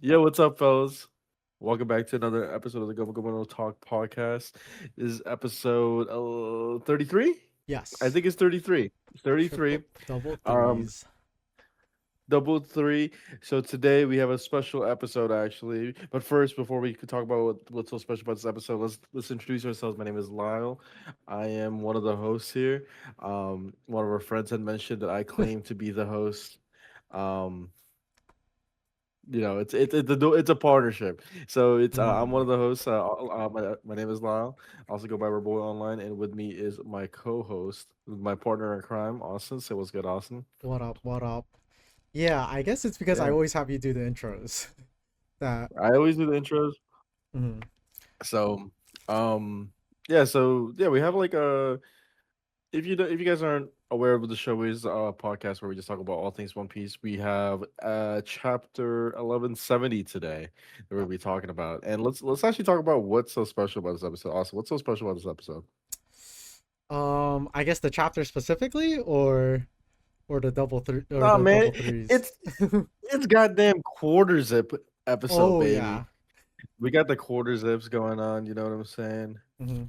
Yo, what's up, fellas? Welcome back to another episode of the Gomu Gomu Talk podcast. This is episode 33? I Yes. think it's 33. It's 33. Double Um, threes. double three. So today we have a special episode, actually. But first, before we could talk about what's so special about this episode, let's introduce ourselves. My name is Lyle. I am one of the hosts here. One of our friends had mentioned that I claim to be the host. Um, it's a partnership. So it's I'm one Hmm. of the hosts. My name is Lyle. I also go by Boy Online, and with me is my co-host, my partner in crime, Austin. Say what's good, Austin. What up? What up? Yeah, I guess it's because I Yeah, always have you do the intros. that. I always do the intros. Mhm. So, um, yeah, we have like a if you guys aren't aware of the show is a podcast where we just talk about all things One Piece. We have chapter 1170 today that we'll Yep. be talking about, and let's actually talk about what's so special about this episode. Also, what's so special about this episode? I guess the chapter specifically, or the or Nah, the man, double threes. it's it's goddamn quarter zip episode, Oh baby. yeah. We got the quarter zips going on. You know what I'm saying? Hmm.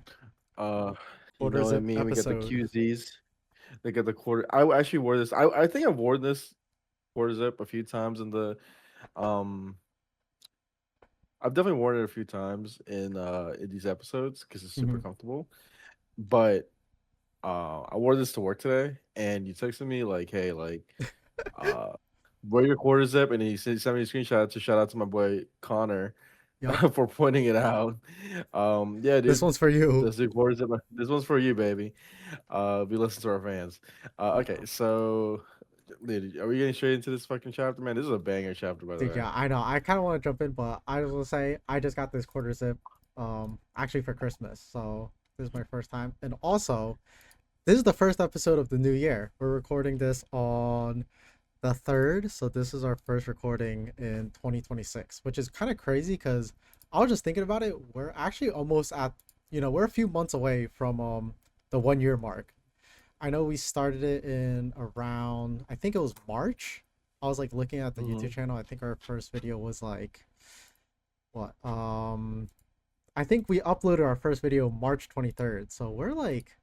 Uh, you Quarter know what I zip mean. We got the episode. QZs. They got the quarter. I actually wore this. I think I've worn this quarter zip a few times in the um. I've definitely worn it a few times in these episodes because it's super Hmm. comfortable. But I wore this to work today, and you texted me like, "Hey, uh, wear your quarter zip," and he sent me a screenshot to shout out to my boy Connor Yep. for pointing it out. Yeah, This dude, one's for you. this the quarter zip. This one's for you, baby. We listen to our fans. Okay, Yeah. so dude, are we getting straight into this fucking chapter, man? This is a banger chapter, by the Dude, way. yeah, I know. I kind of want to jump in, but I was gonna say I just got this quarter zip, actually for Christmas. So this is my first time, and also this is the first episode of the new year. We're recording this on the 3rd, so this is our first recording in 2026, which is kind of crazy because I was just thinking about it. We're actually almost at, we're a few months away from the 1 year mark. I know we started it in around, I think it was March. I was like looking at the YouTube Hmm. channel. I think our first video was like what? I think we uploaded our first video March 23rd. So we're like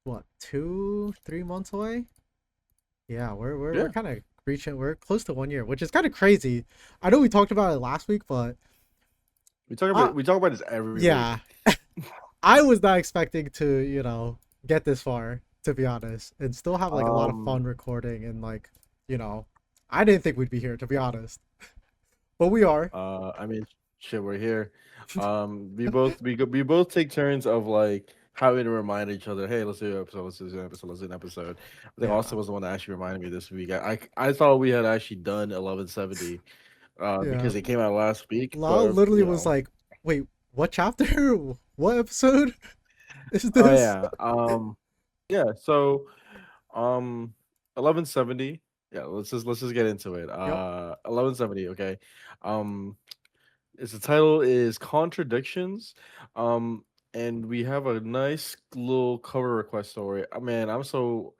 what, 3 months away? Yeah, we're Yeah, kind of reaching. We're close to 1 year, which is kind of crazy. I know we talked about it last week, but uh, we talk about this every yeah, week. I was not expecting to get this far, to be honest, and still have like a lot of Um, fun recording and like you know, I didn't think we'd be here, to be honest, but we are. I mean, shit, we're here. We both take turns of like having to remind each other, hey, let's do an episode, let's do an episode, let's do an episode. I think Yeah, Austin was the one that actually reminded me this week. I thought we had actually done 1170 yeah. because it came out last week, Lyle but literally you was know, like, "Wait, what chapter? What episode is oh this?" yeah, yeah. So 1170. Yeah, let's just get into it. Yep. 1170. Okay. Um, Its the title is Contradictions. Um, and we have a nice little cover request story. Man, I'm so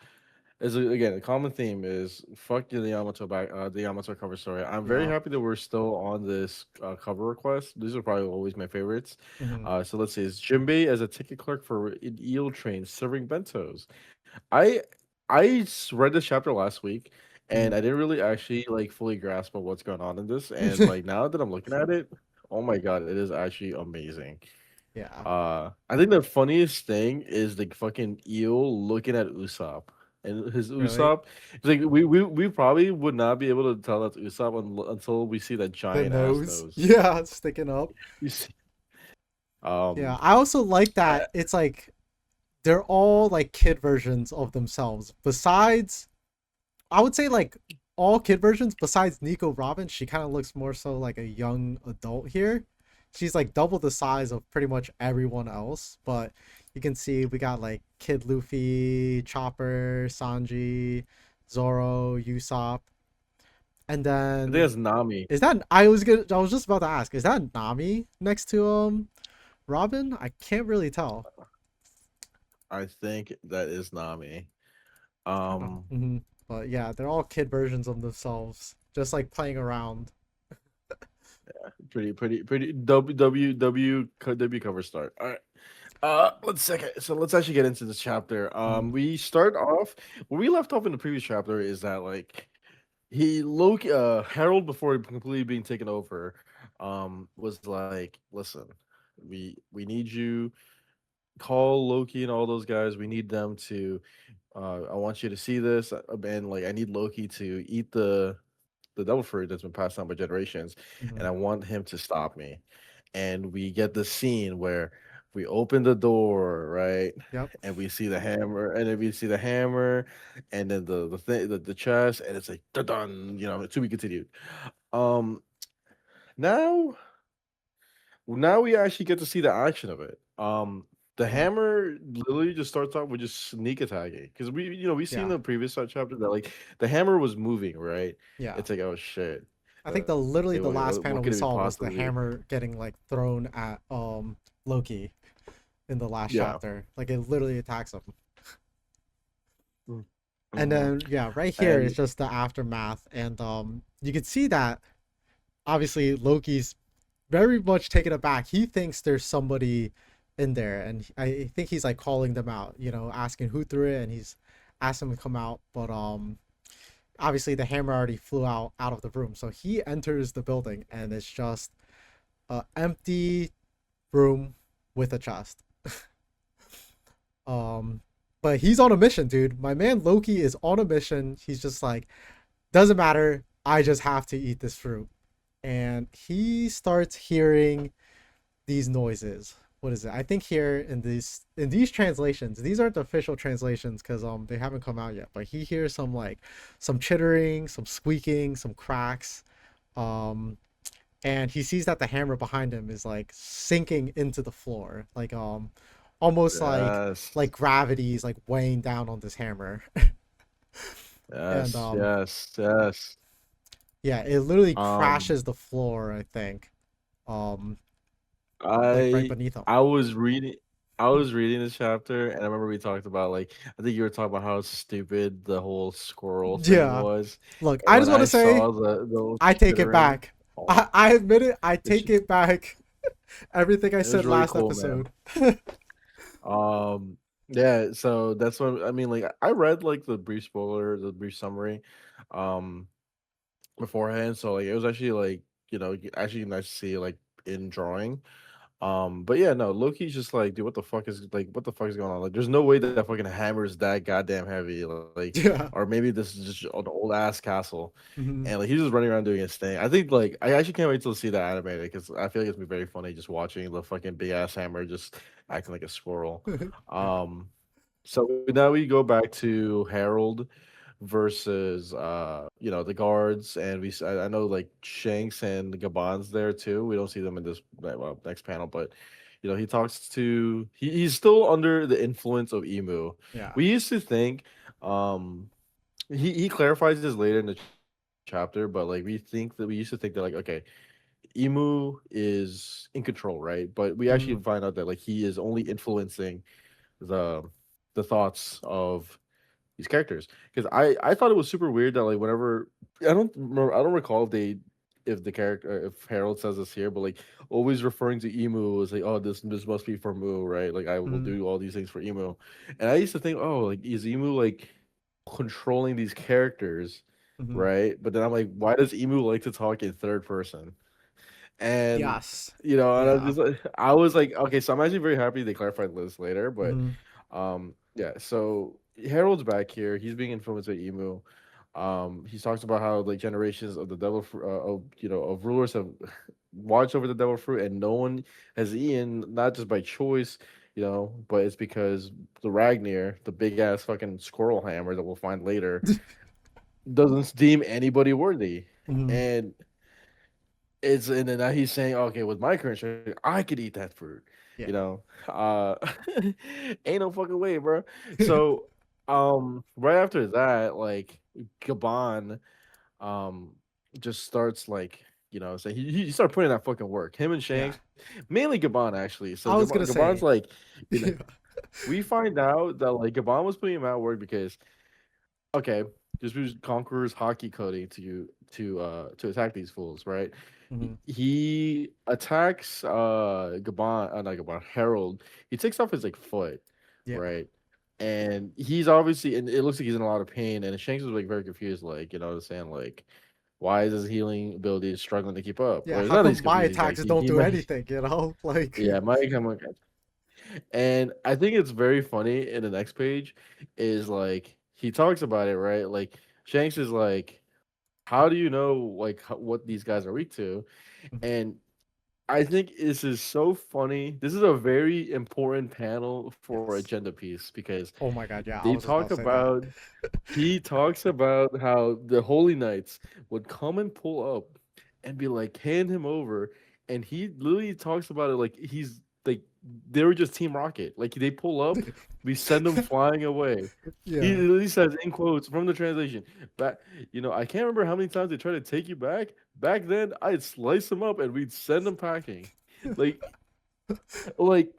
again a common theme is fuck the Yamato cover story. I'm very Yeah. happy that we're still on this cover request. These are probably always my favorites. Hmm. So let's see. It's Jinbei as a ticket clerk for an eel train serving bentos. I read this chapter last week, and Hmm. I didn't really actually like fully grasp of what's going on in this. And like now that I'm looking at it, oh my god, it is actually amazing. Yeah. I think the funniest thing is the fucking eel looking at Usopp and his Really. Usopp. It's like we probably would not be able to tell that's Usopp until we see that The giant ass nose. nose. Yeah, sticking up. You see, Yeah, um, I also like I, that it's like they're all like kid versions of themselves. Besides, I would say like all kid versions besides Nico Robin, she kind of looks more so like a young adult here. She's like double the size of pretty much everyone else, but you can see we got like Kid Luffy, Chopper, Sanji, Zoro, Usopp, and I think then that's Nami. is that I was just about to ask, is that Nami next to Robin? I can't really tell. I think that is Nami. Mhm. But yeah, they're all kid versions of themselves, just like playing around. pretty W cover start. All right. Let's actually get into this chapter. Mhm. We start off where we left off in the previous chapter is that like Loki Harold before he completely being taken over, was like, listen, we need you, call Loki and all those guys. We need them to. I want you to see this, and like I need Loki to eat the devil fruit that's been passed down by generations, and Mhm. I want him to stop me. And we get the scene where we open the door, right? Yep. And we see the hammer, and then we see the hammer, and then the thing, the chest, and it's like dun dun, to be continued. Um, now now we actually get to see the action of it. The Mhm. hammer literally just starts off with just sneak attacking because we seen in Yeah. the previous chapter that like the hammer was moving, right? Yeah. It's like, oh shit, I think the literally the last what panel could we it be saw was the possibly? hammer getting like thrown at Loki in the last Yeah. chapter. Like it literally attacks him. And Mm-hmm. then yeah, right here And is just the aftermath, and you can see that obviously Loki's very much taken aback. He thinks there's somebody in there, and I think he's like calling them out, asking who threw it, and he's asking them to come out. But obviously the hammer already flew out of the room, so he enters the building, and it's just a empty room with a chest. Um, but he's on a mission, dude. My man Loki is on a mission. He's just like, doesn't matter. I just have to eat this fruit. And he starts hearing these noises. What is it? I think here in these translations, these aren't the official translations because they haven't come out yet. But he hears some chittering, some squeaking, some cracks. Um, and he sees that the hammer behind him is like sinking into the floor, like almost yes, like gravity is like weighing down on this hammer. And yes. yeah, it literally Um, crashes the floor, I think. Um like right I beneath him. I was reading. I was reading this chapter, and I remember we talked about like I think you were talking about how stupid the whole squirrel thing Yeah. was, Look, and I when just want I to say saw the I take it chittering, back. oh, I admit it, I it's take it back. Everything I it was said really last cool, man. episode. Um, yeah, so that's what I mean. Like, I read like the brief summary, um, beforehand. So like, it was actually like actually nice to see like in drawing. But yeah, no, Loki's just like, dude, what the fuck is going on? Like, there's no way that fucking hammer is that goddamn heavy. Like, Yeah. or maybe this is just an old ass castle, Hmm. and like he's just running around doing his thing. I think like I actually can't wait to see that animated because I feel like it's gonna be very funny just watching the fucking big ass hammer just acting like a squirrel. Um, so now we go back to Harold versus the guards, and I know like Shanks and Gabon's there too. We don't see them in this next panel, but he talks to he's still under the influence of Emu. Yeah. We used to think um he clarifies this later in the chapter, but like we used to think that like, okay, Emu is in control, right? But we Hmm. actually find out that like he is only influencing the the thoughts of these characters because I thought it was super weird that like whenever I don't recall if the character if Harold says this here, but like always referring to Emu as like, oh, this must be for Moo, right? Like I will Hmm. do all these things for Emu, and I used to think, oh, like is Emu like controlling these characters, Hmm. right? But then I'm like, why does Emu like to talk in third person? And Yes. and Yeah. I was like, okay, so I'm actually very happy they clarified this later, but Hmm. yeah, so Harold's back here. He's being influenced by Emu. He talks about how like generations of the of rulers have watched over the devil fruit, and no one has eaten, not just by choice, but it's because the Ragnar, the big ass fucking squirrel hammer that we'll find later, doesn't deem anybody worthy, Hmm. and and then now he's saying, okay, with my current strength, I could eat that fruit. You Yeah. know, uh, ain't no fucking way, bro. So, right after that, like Gabon, um, just starts like so he started putting that fucking work. Him and Yeah. Shanks, mainly Gabon actually. So I was gonna Gabon's say. like, you know, Yeah. we find out that like Gabon was putting him at work because okay, just use Conqueror's hockey coding to you. to attack these fools, right? Hmm. He attacks Gabon, not Gabon, Harold. He takes off his like foot, Yeah. right? And he's obviously, and it looks like he's in a lot of pain. And Shanks is like very confused, like you know, what I'm saying like, why is his healing ability struggling to keep up? Yeah. Or it's How not that he's come my confused. He's like attacks don't he do might, anything? You know, like yeah, might come. And I think it's very funny in the next page is like he talks about it, right? Like Shanks is like, how do you know like what these guys are weak to? And I think this is so funny. This is a very important panel for yes. agenda piece because Oh my god. Yeah. I they was just talk about to say that. about he talks about how the Holy Knights would come and pull up and be like, hand him over. And he literally talks about it like he's like they were just Team Rocket. Like they pull up, we send them flying away. He Yeah. literally says in quotes from the translation, back I can't remember how many times they tried to take you back. Back then, I'd slice them up and we'd send them packing. Like like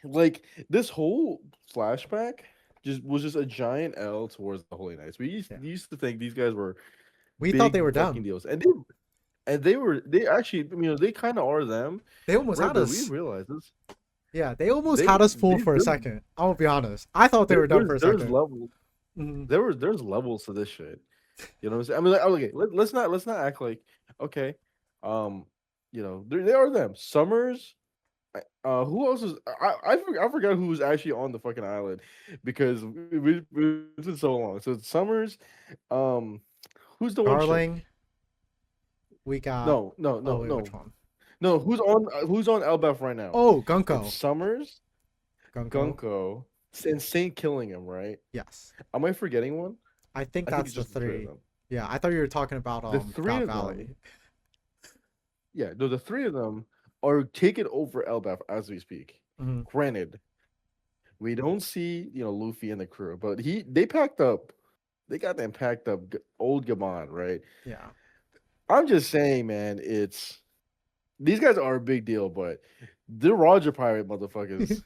like this whole flashback just was just a giant L towards the Holy Knights. Yeah. Used to think these guys were We thought they big were fucking them. deals, and they actually they kind of are them, They almost right? had But we us. realize this Yeah. They almost they had us fooled they for a second. I'm gonna be honest. I thought they were dumb for a there's second. levels Mhm. there's levels to this shit. You know what I'm saying? I mean, like, okay, let's not act like okay, um, they are them. Summers. Who else is I forgot who was actually on the fucking island because it's been so long. So it's Summers, um, who's the one chick? Darling, we got. No, no, Oh no, wait, which no, one? no. Who's on Elbaf right now? Oh, It's Gunko. Summers, Gunko. Gunko, and Saint Killingham, right? Yes. Am I forgetting one? I think I think that's it's the just the three of three. them. Yeah, I thought you were talking about The three God of them, Valley. yeah, no, the three of them are taking over Elbaf as we speak. Hmm. Granted, we don't see Luffy and the crew, but they packed up. They got them packed up. Old Gabon, right? Yeah. I'm just saying, man. It's these guys are a big deal, but they're Roger Pirate motherfuckers.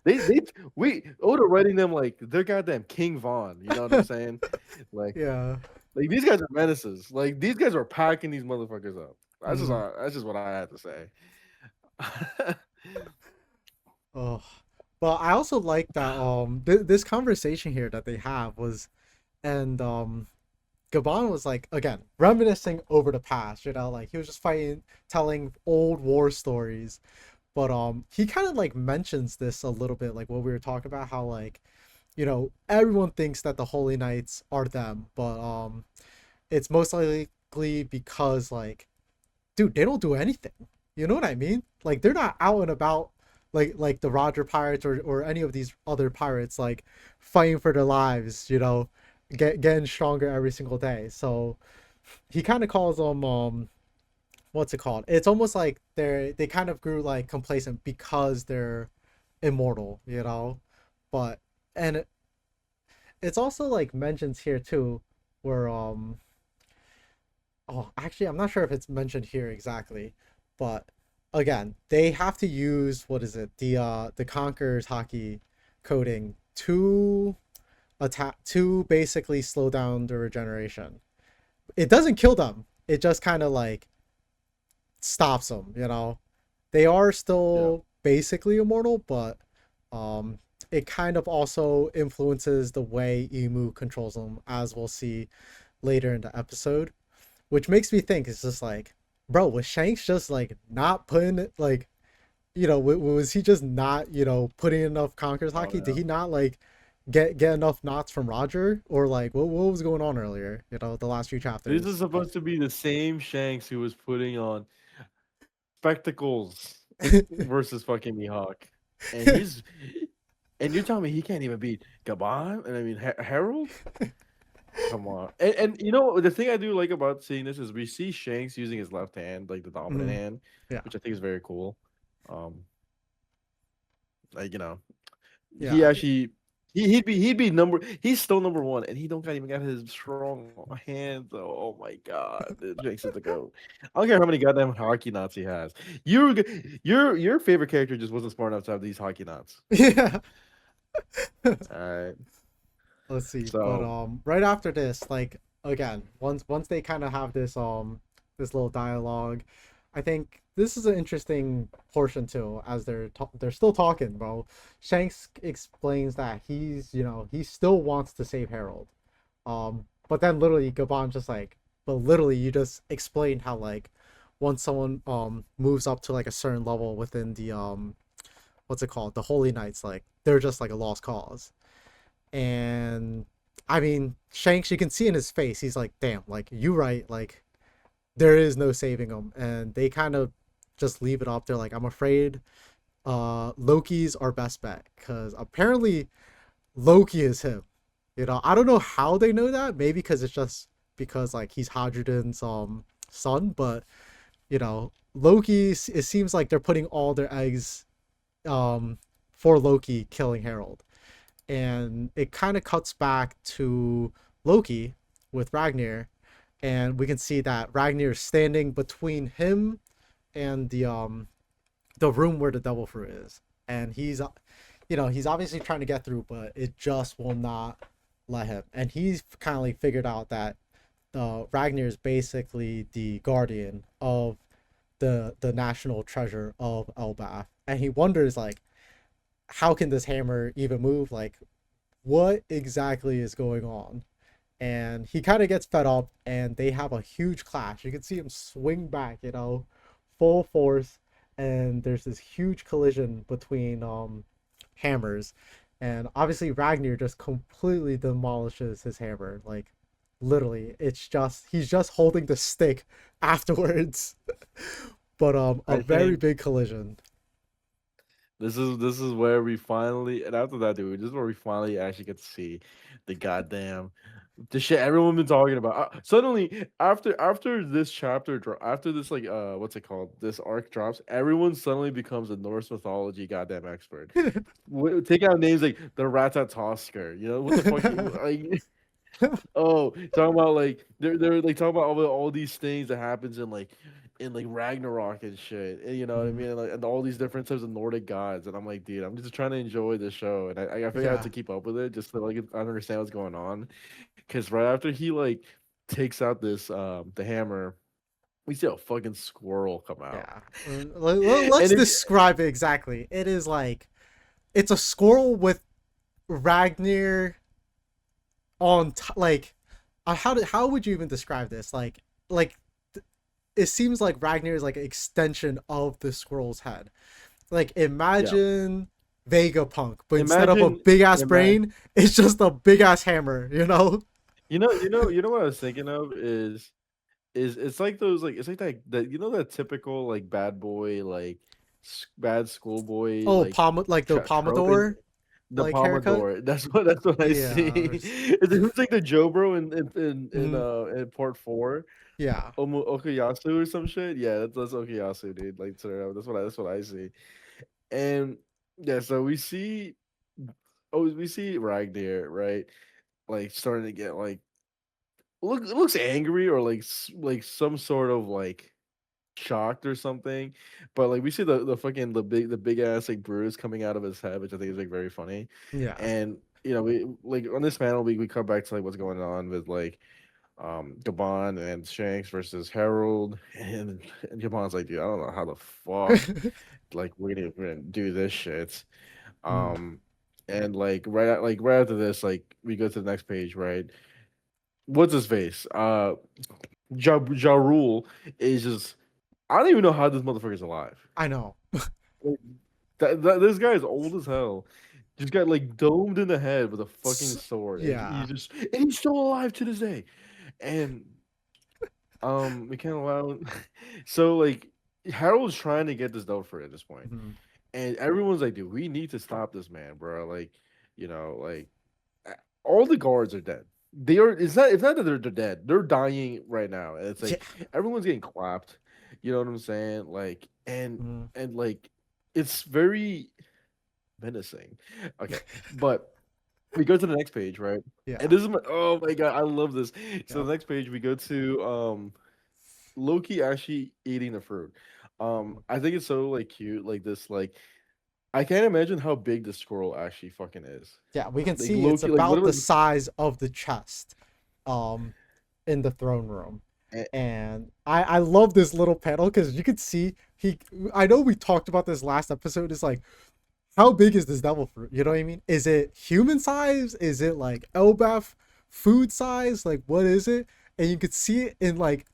They we Oda writing them like they're goddamn King Von. You know what I'm saying? Like Yeah. like these guys are menaces. Like these guys are packing these motherfuckers up. Hmm. That's just what I had to say. Oh, but I also like that this conversation here that they have was, and Gabon was like again reminiscing over the past. You know, like he was just fighting, telling old war stories. But he kind of like mentions this a little bit, like what we were talking about, how like everyone thinks that the Holy Knights are them, but it's most likely because like dude, they don't do anything. You know what I mean? Like they're not out and about like the Roger Pirates or any of these other pirates like fighting for their lives, getting stronger every single day. So he kind of calls them what's it called? It's almost like they kind of grew like complacent because they're immortal, But and it's also like mentions here too where oh, actually, I'm not sure if it's mentioned here exactly, but again, they have to use what is it? The Conqueror's hockey coding to attack to basically slow down the regeneration. It doesn't kill them. It just kind of like stops them. They are Yeah. still basically immortal, but um it kind of also influences the way Emu controls them, as we'll see later in the episode, which makes me think it's just like, bro, was Shanks just like not putting it like, was he just not putting enough Conqueror's Oh hockey? Did yeah. he not like get enough knots from Roger, or like what was going on earlier? The last few This is chapters. supposed to be the same Shanks who was putting on spectacles versus fucking Mihawk, and you're telling me he can't even beat Gabon and I mean Harold? Come on, and the thing I do like about seeing this is we see Shanks using his left hand, like the dominant Mhm. hand, Yeah, which I think is very cool. Um, like he yeah, actually he'd be he's still number one, and he don't got even got his strong hands. Oh my god, it makes it the goat. I don't care how many goddamn hockey knots he has. Your favorite character just wasn't smart enough to have these hockey knots. yeah. All right, Let's see, but so right after this, like again, once they kind of have this little dialogue, I think this is an interesting portion too. As they're still talking, bro. Shanks explains that he still wants to save Harold. But then literally Gabon just like, but literally you just explained how like once someone moves up to like a certain level within the what's it called, the Holy Knights, like they're just like a lost cause. And I mean, Shanks, you can see in his face, he's like, damn, like you right, like there is no saving him. And they kind of just leave it up. They're like, I'm afraid Loki's our best bet because apparently Loki is him. I don't know how they know that. Maybe because it's just because like he's Hadrian's son, but Loki. It seems like they're putting all their eggs for Loki killing Harold, and it kind of cuts back to Loki with Ragnar, and we can see that Ragnar is standing between him and the room where the devil fruit is, and he's obviously trying to get through, but it just will not let him. And he's kind of like figured out that Ragnar is basically the guardian of the national treasure of Elbath, and he wonders like, how can this hammer even move? Like, what exactly is going on? And he kind of gets fed up, and they have a huge clash. You can see him swing back, full force, and there's this huge collision between hammers, and obviously Ragnar just completely demolishes his hammer. Like, literally, it's just he's just holding the stick afterwards. But a I very think big collision. this is where we finally, and after that, dude, this is where we finally actually get to see the goddamn the shit everyone been talking about. Suddenly, after this chapter after this like what's it called? This arc drops, everyone suddenly becomes a Norse mythology goddamn expert. Take out names like the Ratatoskr. You know what the fuck? Like, oh, talking about like they're like talking about all these things that happens in like Ragnarok and shit. And you know what I Mhm. mean? And all these different types of Nordic gods. And I'm like, dude, I'm just trying to enjoy this show. And I feel like I have Yeah, to keep up with it just to like understand what's going on. Because right after he like takes out this the hammer, we see a fucking squirrel come out. yeah. Let's And if describe it exactly. It is like it's a squirrel with Ragnar like how would you even describe this? Like it seems like Ragnar is like an extension of the squirrel's head. Like yeah, imagine Vegapunk, but instead of a imagine big ass imagine brain, it's just a big ass hammer, you know? you know what I was thinking of is it's like those like it's like that you know that typical like bad boy like bad schoolboy Oh, like like the trope is Pomodoro the like haircut. Pomodoro. That's what I see. Yeah. Who's like the Joe bro Mhm. in part four, Yeah. Okuyasu or some shit. Yeah, that's Okuyasu, dude. Like so that's what I see. And yeah, so we see Ragnar right, like starting to get like it looks angry or like like some sort of like shocked or something. But like we see the fucking the big ass like bruise coming out of his head, which I think is like very funny. Yeah. And you know, we like on this panel we come back to like what's going on with like Gabon and Shanks versus Harold and Gabon's like, dude, I don't know how the fuck like we're gonna do this shit. Mhm. Um and like right after this, like we go to the next page, right? What's his face? Ja Rule is just I don't even know how this motherfucker's alive. I know. Like, this guy is old as hell. Just got like domed in the head with a fucking sword, and Yeah. he's still alive to this day. And we can't allow. So like Harold's trying to get this done for it at this point, Mhm. and everyone's like, "Dude, we need to stop this man, bro." Like, like all the guards are dead. They are. It's not that they're dead. They're dying right now. And it's Yeah. like everyone's getting clapped. You know what I'm saying? Like Mhm. and like it's very menacing. Okay, but we go to the next page, right? And Yeah. this is oh my god, I love this. So Yep. the next page we go to Loki actually eating the fruit. Mhm. I think it's so like cute, like this like I can't imagine how big the squirrel actually fucking is. Yeah, we can Like see it's Loki, like about the literally size of the chest. in the throne room. Eh, And I love this little panel because you could see he I know we talked about this last episode. Is like, how big is this devil fruit? You know what I mean? Is it human size? Is it like Elbaf food size? Like, what is it? And you could see it in like,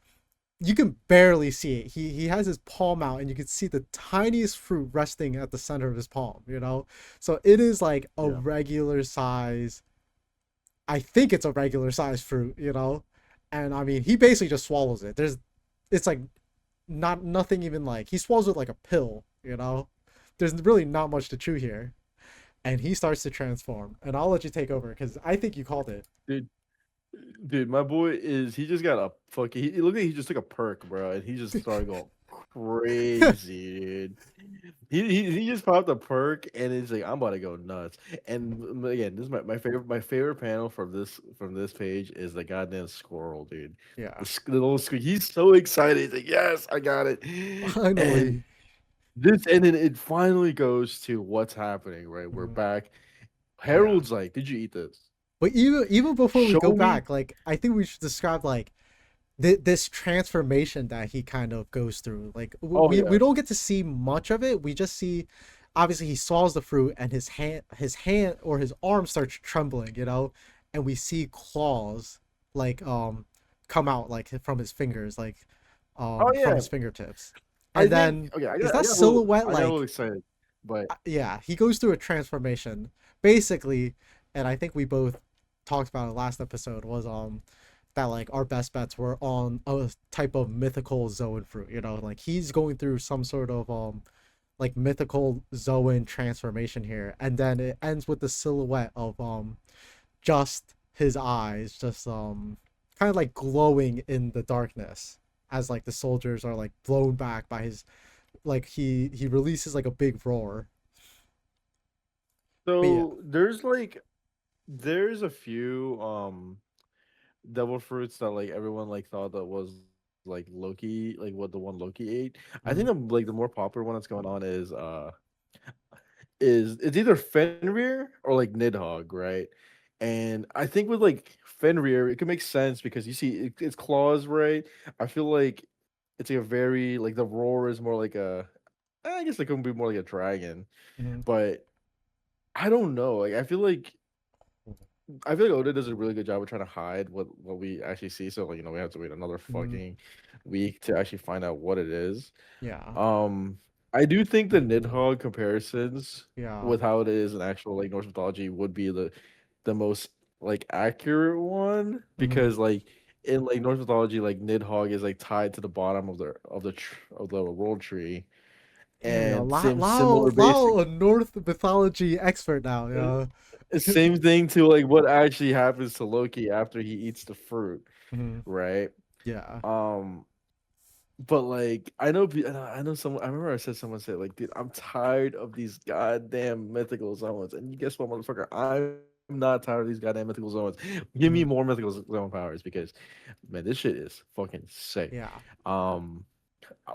you can barely see it. He has his palm out and you can see the tiniest fruit resting at the center of his palm, you know? So it is like a yeah. regular size. I think it's a regular size fruit, you know? And I mean, he basically just swallows it. It's like nothing even like, he swallows it like a pill, you know? There's really not much to chew here. And he starts to transform. And I'll let you take over because I think you called it. Dude, dude, my boy is he just got a fucking he looked like he just took a perk, bro, and he just started going crazy, dude. He just popped a perk and it's like I'm about to go nuts. And again, this is my favorite panel from this page is the goddamn squirrel, dude. Yeah. The little squirrel. He's so excited. He's like, yes, I got it. And Finally. and then it finally goes to what's happening, right? We're Mhm. back. Yeah. Harold's like, did you eat this? But even before we go Show me. back, like I think we should describe like this transformation that he kind of goes through. Like Oh we yeah. don't get to see much of it. We just see, obviously he swallows the fruit and his hand or his arm starts trembling, you know, and we see claws like come out like from his fingers, like Oh from yeah. his fingertips. I And think then okay, is that I silhouette got a little like, excited, but yeah, he goes through a transformation basically. And I think we both talked about it last episode was that like our best bets were on a type of mythical Zoan fruit, you know, like he's going through some sort of like mythical Zoan transformation here, and then it ends with the silhouette of just his eyes just kind of like glowing in the darkness as like the soldiers are like blown back by his, like he releases like a big roar. But yeah. so there's a few devil fruits that like everyone like thought that was like Loki, like what the one Loki ate. I think Mm-hmm. like the more popular one that's going on is it's either Fenrir or like Nidhogg, right? And I think with like Fenrir, it could make sense because you see its claws, right? I feel like it's like a very like the roar is more like a I guess it could be more like a dragon, Mm-hmm. but I don't know. Like I feel like Oda does a really good job of trying to hide what we actually see. So like we have to wait another Mm-hmm. fucking week to actually find out what it is. Yeah. Um, I do think the Nidhogg comparisons Yeah. with how it is in actual like Norse mythology would be the most like accurate one Mm-hmm. because like in like Norse mythology, like Nidhogg is like tied to the bottom of the world tree, Damn, yo, and same Lyle, similar basic Lyle, a North mythology expert now, yo. same thing to like what actually happens to Loki after he eats the fruit, Mhm. right? Yeah. Um, but like I know someone. I remember I said someone said like, dude, I'm tired of these goddamn mythical zones. And you guess what, motherfucker? I'm not tired of these goddamn mythical zones. Give me more Mhm. mythical zone powers because, man, this shit is fucking sick. Yeah. Um,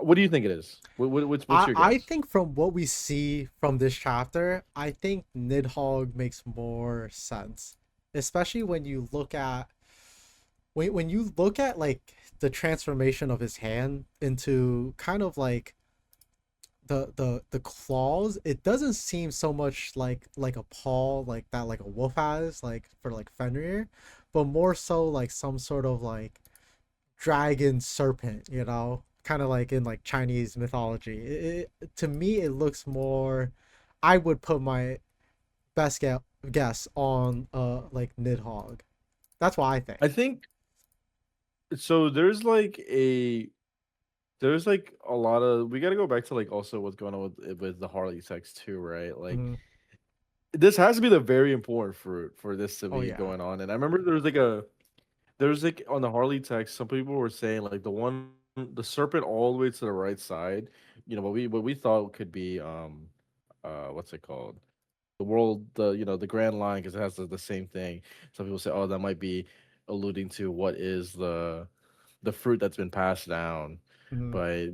what do you think it is? What's your I guess? think from what we see from this chapter, I think Nidhogg makes more sense, especially when you look at when you look at like the transformation of his hand into kind of like the claws. It doesn't seem so much like a paw like that, like a wolf has like for like Fenrir, but more so like some sort of like dragon serpent, you know, kind of like in like Chinese mythology. To me it looks more, I would put my best guess on like Nidhogg. That's what I I think. think so. There's like a lot of we got to go back to like also what's going on with the Harley text too, right? Like Mhm. this has to be the very important fruit for this to Oh be yeah. going on. And I remember there's like on the Harley text, some people were saying like the serpent all the way to the right side, what we thought could be what's it called? The grand line because it has the same thing. Some people say, oh, that might be alluding to what is the fruit that's been passed down Mhm. by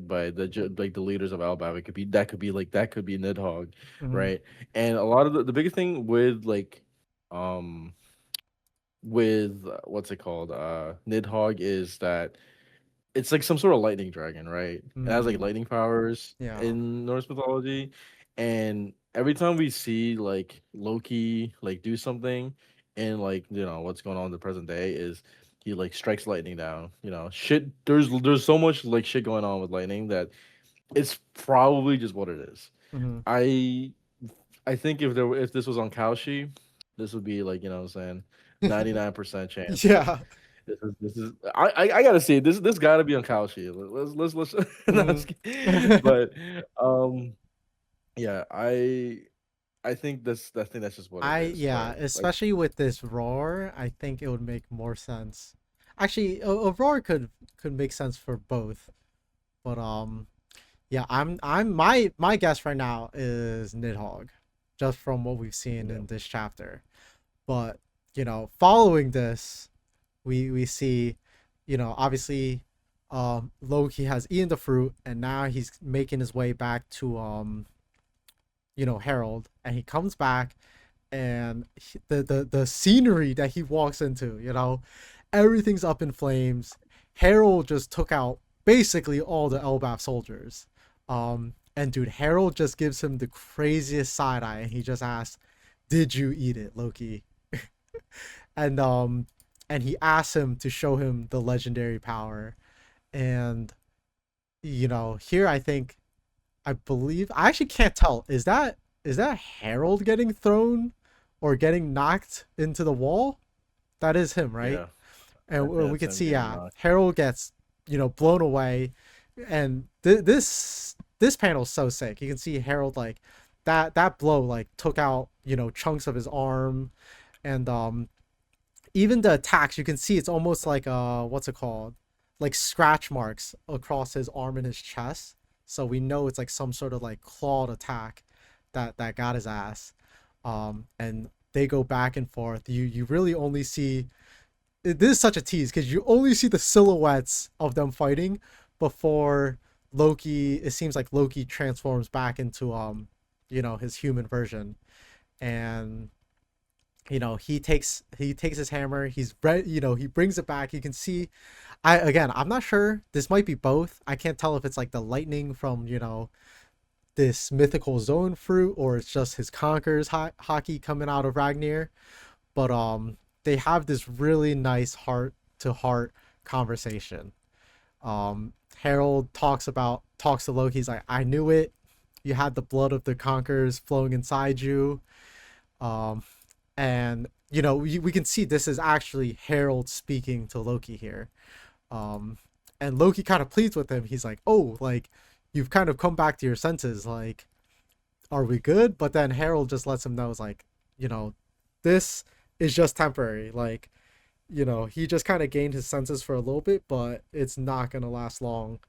like the leaders of Alabama. It could be that could be Nidhogg, Mhm. right? And a lot of the biggest thing with like um with what's it called? Nidhogg is that it's like some sort of lightning dragon, right? It has like Mm, lightning powers yeah. in Norse mythology, and every time we see like Loki like do something, and like what's going on in the present day is he like strikes lightning down. Shit. There's so much like shit going on with lightning that it's probably just what it is. Hmm. I I think if this was on Kalshi, this would be like, what I'm saying, 99% chance. Yeah. This is I gotta see it. This gotta be on Kalshi. Let's no, I'm Hmm. just kidding. But um yeah, I think that's just what it is. Yeah, But like especially with this roar, I think it would make more sense. Actually, a roar could make sense for both, but yeah, I'm my guess right now is Nidhogg, just from what we've seen yeah, in this chapter. But following this, we see, obviously, Loki has eaten the fruit, and now he's making his way back to Harold, and he comes back, and the scenery that he walks into, everything's up in flames. Harold just took out basically all the Elbaf soldiers. And dude, Harold just gives him the craziest side eye, and he just asks, "Did you eat it, Loki?" and and he asks him to show him the legendary power. And here I believe I actually can't tell. Is that Harold getting thrown or getting knocked into the wall? That is him, right? yeah. I And think we that's could him see, getting yeah, knocked. Harold gets blown away, and this panel's so sick. You can see Harold like that blow like took out chunks of his arm, and even the attacks you can see it's almost like what's it called, like scratch marks across his arm and his chest, so we know it's like some sort of like clawed attack that got his ass. And they go back and forth. You really only see, this is such a tease because you only see the silhouettes of them fighting before Loki, it seems like Loki transforms back into his human version. And he takes his hammer, he brings it back. You can see, I'm not sure, this might be both. I can't tell if it's like the lightning from this mythical zone fruit, or it's just his conquerors hockey coming out of Ragnar. But they have this really nice heart to heart conversation. Harold talks to Loki. He's like, "I knew it. You had the blood of the conquerors flowing inside you." um and we can see this is actually Harold speaking to Loki here. um and Loki kind of pleads with him. He's like, "Oh, like, you've kind of come back to your senses, like, are we good?" But then Harold just lets him know, is like, you know this is just temporary. Like, he just kind of gained his senses for a little bit, but it's not gonna last long.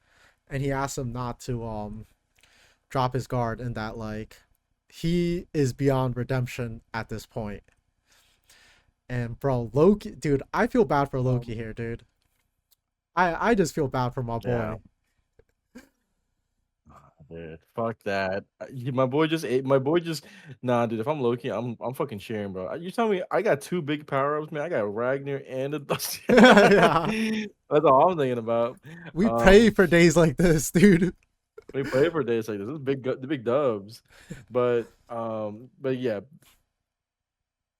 And he asks him not to drop his guard, and that, like, he is beyond redemption at this point. And bro, Loki, dude, I feel bad for Loki Um, here, dude. I just feel bad for my yeah. boy. Dude, fuck that. My boy just ate. My boy just nah, dude. If I'm Loki, I'm fucking cheering, bro. You tell me I got two big power ups, man. I got Ragnar and a Dusty. Yeah, That's all I'm thinking about. we pray Um, for days like this, dude. we play for days like this. This is the big dubs, but yeah,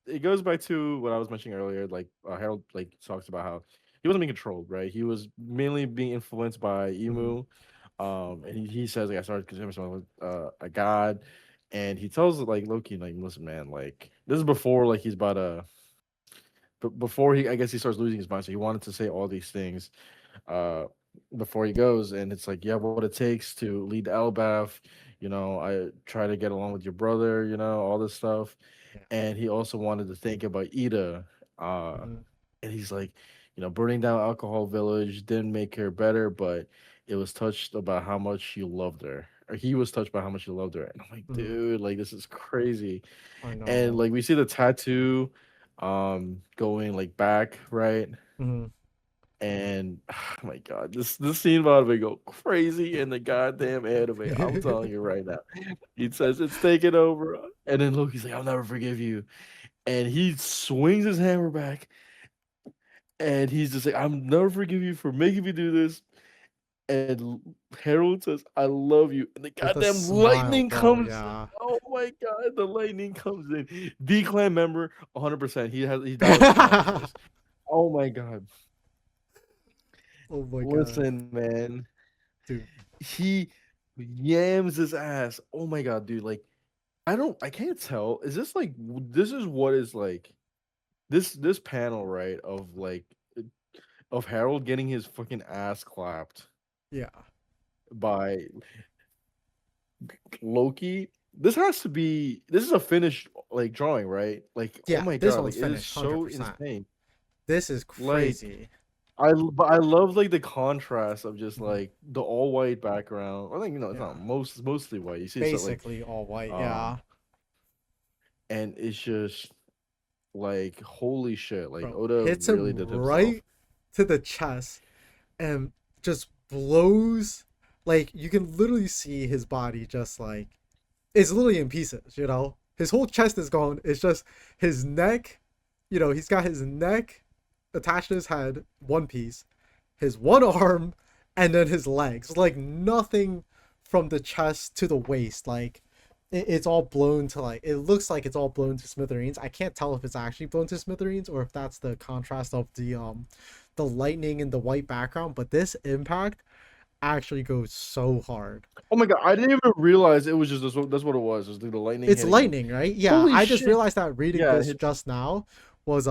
it goes back to what I was mentioning earlier. Like Harold like talks about how he wasn't being controlled, right? He was mainly being influenced by Mhm, Emu. And he says like I started considering myself a god, and he tells like Loki like, listen, man, like this is before like he's about to, but before he I guess he starts losing his mind. So he wanted to say all these things uh before he goes, and it's like you have what it takes to lead the Elbaf. I try to get along with your brother. All this stuff, yeah. and he also wanted to think about Ida. Uh, Mhm, and he's like, burning down Alcohol Village didn't make her better, but it was touched about how much you loved her. Or he was touched by how much you loved her. And I'm like, mhm. dude, like this is crazy. I And know. like we see the tattoo going like back, right? Mhm. And oh my god, this scene about to go crazy in the goddamn anime. I'm telling you right now. He says it's taking over. And then Loki's like, I'll never forgive you, and he swings his hammer back, and he's just like, "I'll never forgive you for making me do this." And Harold says, "I love you," and the With a goddamn smile, lightning bro. comes in. Yeah. Oh my god, the lightning comes in. D Clan member, 100%. He died of consciousness. Oh my god. Oh my god, Listen, man. dude. He yams his ass. Oh my god, dude. Like, I can't tell. Is this like this is what is like this panel, right? Of like of Harold getting his fucking ass clapped Yeah. by Loki. This has to be this is a finished like drawing, right? Like, oh Yeah, my this god, like one's it is finished, so 100%. insane. This is Like crazy. but I love like the contrast of just Mhm. like the all white background. I think it's Yeah. not mostly white. You see it's like Basically all white. um Yeah. and it's just like holy shit, like Bro, Oda hits really him did himself. right to the chest and just blows. Like, you can literally see his body just like, it's literally in pieces, you know? His whole chest is gone. It's just his neck, he's got his neck attached to his head, one piece, his one arm, and then his legs. Like, nothing from the chest to the waist. Like, it's all blown to, like, it looks like it's all blown to smithereens. I can't tell if it's actually blown to smithereens or if that's the contrast of the lightning and the white background, but this impact actually goes so hard. Oh my god, I didn't even realize it was just this. That's what it was. It was like the lightning It's hitting him. lightning, right? Yeah, Holy I just shit! realized that reading Yeah, it this hits. just now was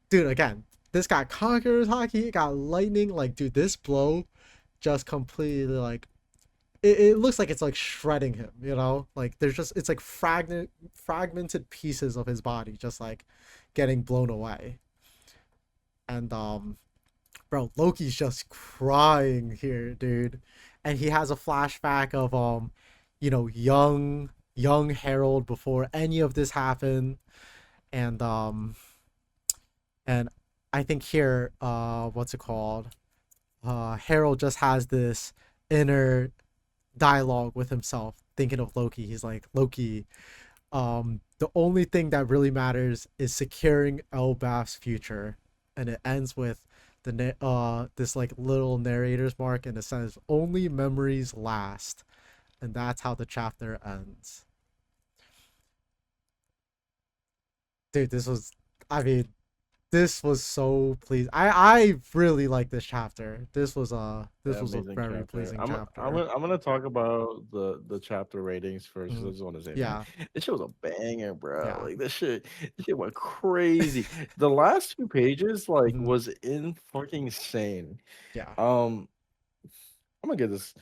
dude, again, this got conquerors hockey, it got lightning, like, dude, this blow just completely, like, it looks like it's like shredding him, like there's just, it's like fragmented pieces of his body just like getting blown away. And bro, Loki's just crying here, dude. And he has a flashback of young Harold before any of this happened. And and I think here, what's it called? Harold just has this inner dialogue with himself, thinking of Loki. He's like, Loki, the only thing that really matters is securing Elbaf's future. And it ends with this like little narrator's mark, and it says only memories last, and that's how the chapter ends. Dude, I mean, this was so pleased. I really like this chapter. This was a Amazing very chapter. pleasing I'm chapter. gonna talk about the chapter ratings first because I Mhm. just want to say, man, Yeah, this shit was a banger, bro. yeah, Like this shit went crazy. The last two pages like mhm, was in fucking insane. yeah, Um, I'm gonna give this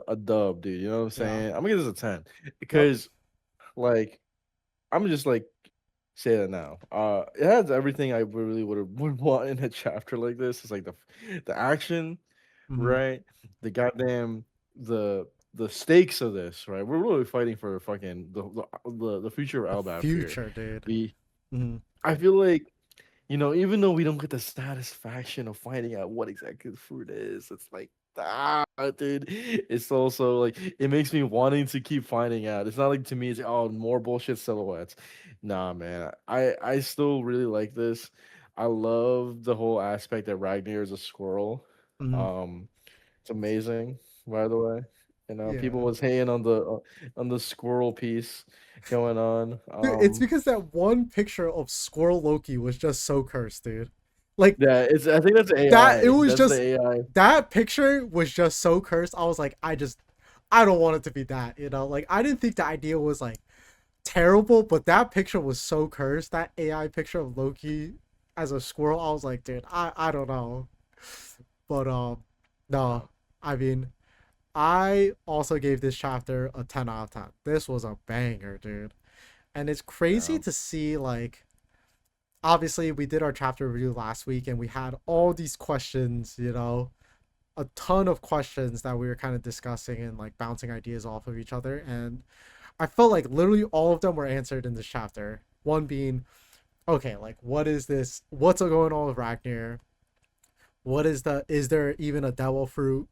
a dub, dude. You know what I'm yeah. saying? I'm gonna give this a 10 Yep. because like I'm just like say that now. It has everything I really would want in a chapter like this. It's like the action, Hmm. right? The goddamn the stakes of this, right? We're really fighting for fucking the future The of Albaf here. future, dude. We Hmm. I feel like even though we don't get the satisfaction of finding out what exactly the fruit is, it's like dude. It's also like it makes me wanting to keep finding out. It's not like to me, it's oh more bullshit silhouettes. Nah, man. I still really like this. I love the whole aspect that Ragnar is a squirrel. Hmm. Um, it's amazing, by the way. People Yeah. was hating on the squirrel piece going on. Dude, it's because that one picture of Squirrel Loki was just so cursed, dude. Like, Yeah, it's I think that's that it AI. was That's the just AI. that picture was just so cursed. I was like, I don't want it to be that, Like, I didn't think the idea was like terrible, but that picture was so cursed. That AI picture of Loki as a squirrel, I was like, dude, I don't know. But no. Um, I mean, I also gave this chapter a 10 out of 10. This was a banger, dude. And it's crazy yeah. to see, like, obviously we did our chapter review last week and we had all these questions, a ton of questions that we were kind of discussing and like bouncing ideas off of each other. And I felt like literally all of them were answered in this chapter. One being, okay, like, what is this? What's going on with Ragnar? Is there even a devil fruit?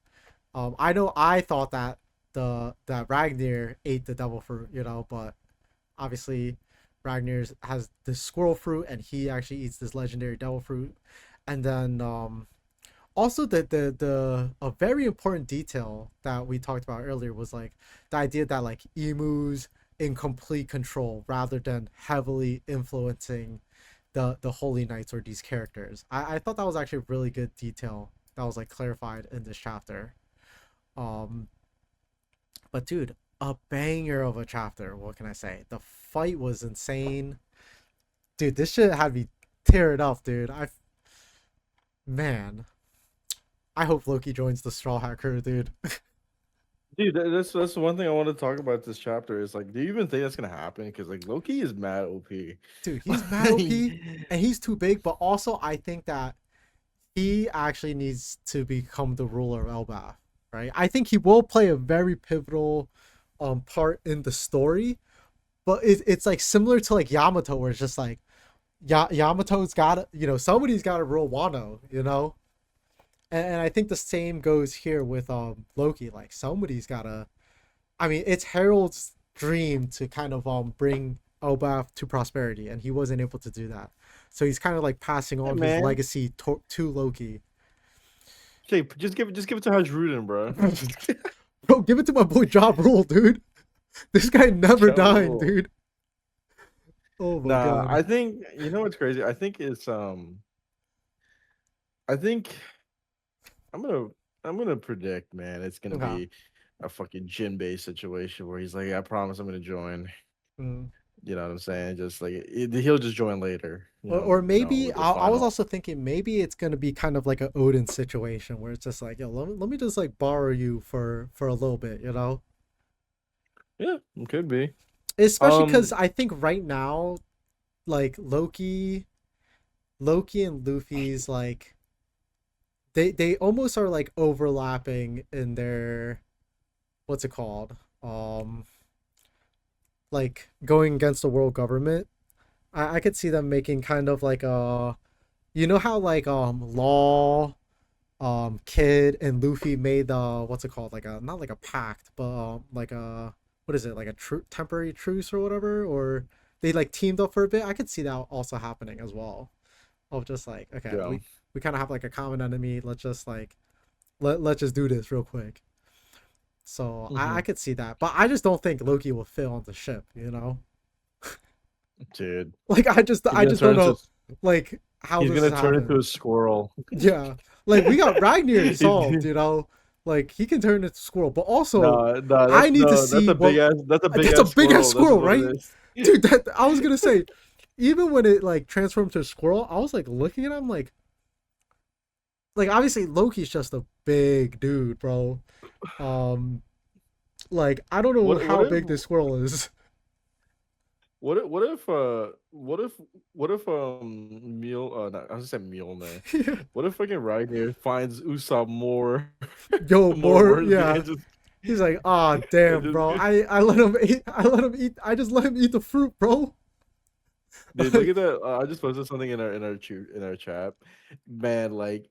I know I thought that that Ragnar ate the devil fruit, but obviously Ragnar has this squirrel fruit and he actually eats this legendary devil fruit. And then also the a very important detail that we talked about earlier was like the idea that like Emu's in complete control rather than heavily influencing the Holy Knights or these characters. I thought that was actually a really good detail that was like clarified in this chapter. Um, but dude, a banger of a chapter. What can I say? The fight was insane, dude. This shit had me tear it up, dude. Man, I hope Loki joins the Straw Hat crew, dude. Dude, that's the one thing I want to talk about this chapter is like, do you even think that's gonna happen? Because like Loki is mad OP. Dude, he's mad OP and he's too big, but also I think that he actually needs to become the ruler of Elbaf, right? I think he will play a very pivotal part in the story, but it's like similar to like Yamato, where it's just like Yamato's got to, somebody's got to rule Wano, and I think the same goes here with Loki. Like somebody's got to. I mean, it's Harold's dream to kind of bring Elbaf to prosperity, and he wasn't able to do that. So he's kind of like passing Hey on his man, legacy to Loki. okay, just give it to Hajrudin, bro. Bro, give it to my boy Job Rule, dude. This guy never Ja dying, Rule. dude. Oh my Nah, god. I think you know what's crazy. I think it's I think I'm gonna I'm gonna predict, man. It's gonna Okay. be a fucking Jinbei situation where he's like, I promise I'm gonna join. Mm. You know what I'm saying? Just like he'll just join later. Or maybe With the I was final. also thinking maybe it's gonna be kind of like an Odin situation where it's just like, yo, let me just like borrow you for a little bit, Yeah, it could be. especially because Um, I think right now like Loki and Luffy's like they almost are like overlapping in their what's it called like going against the world government. I could see them making kind of like a how like Law Kid and Luffy made the what's it called like a not like a pact but like a what is it like a temporary truce or whatever, or they like teamed up for a bit. I could see that also happening as well, of just like okay, yeah. we kind of have like a common enemy, let's just like let's just do this real quick. So I Hmm. could see that, but I just don't think Loki will fit on the ship. Dude, Like he's I gonna just don't turn into know like how he's this gonna has turn into happened. a squirrel. Yeah, like we got Ragnar solved, He's, like he can turn into squirrel, but also no, no, I need to that's see a big what ass that's a big ass squirrel. That's squirrel, what right? it is. Dude, that I was gonna say, even when it like transformed to a squirrel, I was like looking at him like obviously Loki's just a big dude, bro. Um, like I don't know What how if big this squirrel is. what if what if Mule not, I was gonna say Mjolnir. What if fucking Ragnar finds Usopp more Yo, more more, worthy yeah. and just He's like, ah, and damn, bro. just I let him eat. I let him eat. I just let him eat the fruit, bro. dude, look at Like, that. I just posted something in our chat. Man, like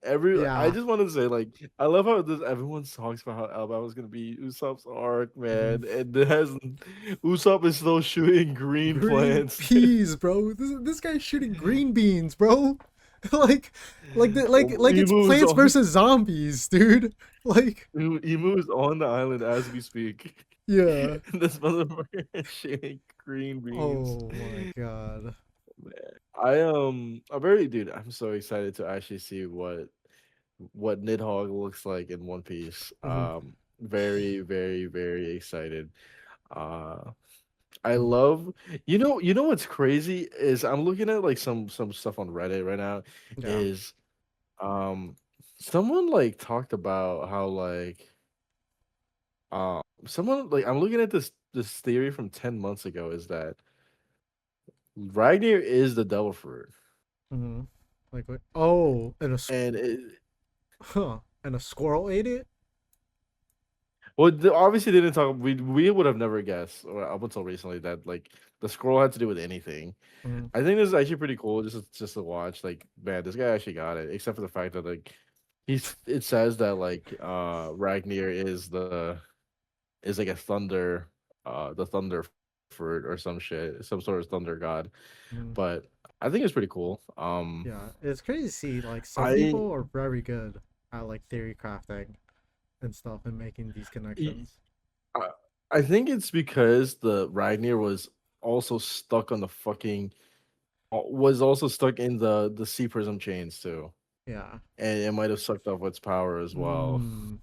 I yeah. just want to say, like, I love how this everyone talks about how Alabama's gonna be Usopp's arc, Mhm. man. And it has Usopp is still shooting green Green plants. peas, bro. This guy's shooting green beans, bro. like, like He it's moves Plants on. versus Zombies, dude. Like, He moves on the island as we speak. yeah. This motherfucker is shooting green beans. Oh my god. Man, I'm very dude. I'm so excited to actually see what Nidhogg looks like in One Piece. Mhm, Very, very, very excited. Uh, I mhm. love you know what's crazy is I'm looking at like some stuff on Reddit right now. Yeah. Is um someone like talked about how like someone like I'm looking at this theory from 10 months ago is that Ragnar is the devil fruit. Mhm. Like what? Oh, And it, and a squirrel ate it. well, obviously they didn't talk. We would have never guessed, or up until recently, that like the scroll had to do with anything. Mhm, I think this is actually pretty cool, just to watch. Like, man, this guy actually got it. Except for the fact that like it says that like Ragnar is like a thunder, the thunder fruit or some shit, some sort of thunder god. mhm. But I think it's pretty cool. Yeah, it's crazy to see like some I people are very good at like theory crafting and stuff and making these I connections. I think it's because the Ragnar was also stuck on the fucking was also stuck in the sea prism chains too, Yeah. and it might have sucked off its power as well. Mm,